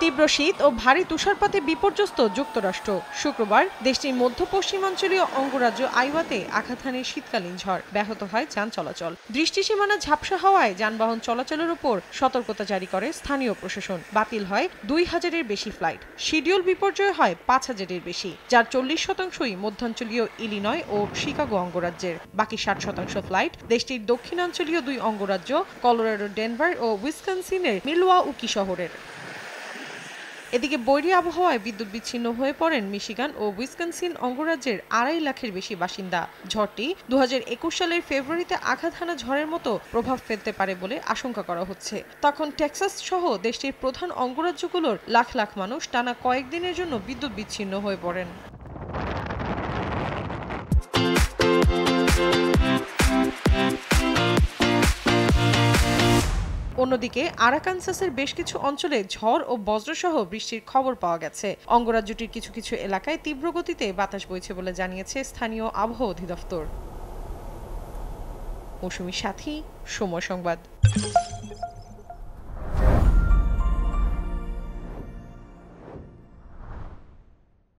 তীব্র শীত ও ভারী তুষারপাতে বিপর্যস্ত যুক্তরাষ্ট্র। শুক্রবার দেশটির মধ্য পশ্চিমাঞ্চলীয় অঙ্গরাজ্য আইওয়াতে আঘাত হানে শীতকালীন ঝড়। ব্যাহত হয় যান চলাচল। দৃষ্টিসীমানা ঝাপসা হওয়ায় যানবাহন চলাচলের উপর সতর্কতা জারি করে স্থানীয় প্রশাসন। বাতিল হয় ২,০০০-এর বেশি ফ্লাইট। শিডিউল বিপর্যয় হয় ৫,০০০-এর বেশি, যার ৪০% মধ্যাঞ্চলীয় ইলিনয় ও শিকাগো অঙ্গরাজ্যের। বাকি ৬০% ফ্লাইট দেশটির দক্ষিণাঞ্চলীয় ২ অঙ্গরাজ্য কলোরাডো, ডেনভার ও উইসকনসিনের মিলওয়াউকি শহরের। এদিকে বৈরী আবহাওয়ায় বিদ্যুৎ বিচ্ছিন্ন হয়ে পড়েন মিশিগান ও উইসকনসিন অঙ্গরাজ্যের ২.৫ লাখের বেশি বাসিন্দা। ঝড়টি ২০২১ সালের ফেব্রুয়ারিতে আঘাত হানা ঝড়ের মতো প্রভাব ফেলতে পারে বলে আশঙ্কা করা হচ্ছে। তখন টেক্সাস সহ দেশটির প্রধান অঙ্গরাজ্যগুলোর লাখ লাখ মানুষ টানা কয়েকদিনের জন্য বিদ্যুৎ বিচ্ছিন্ন হয়ে পড়েন। অন্যদিকে আরাকানসাসের বেশ কিছু অঞ্চলে ঝড় ও বজ্রসহ বৃষ্টির খবর পাওয়া গেছে। অঙ্গরাজ্যটির কিছু কিছু এলাকায় তীব্র গতিতে বাতাস বইছে বলে জানিয়েছে স্থানীয় আবহাওয়া অধিদপ্তর। মৌসুমী সাথী, সময় সংবাদ।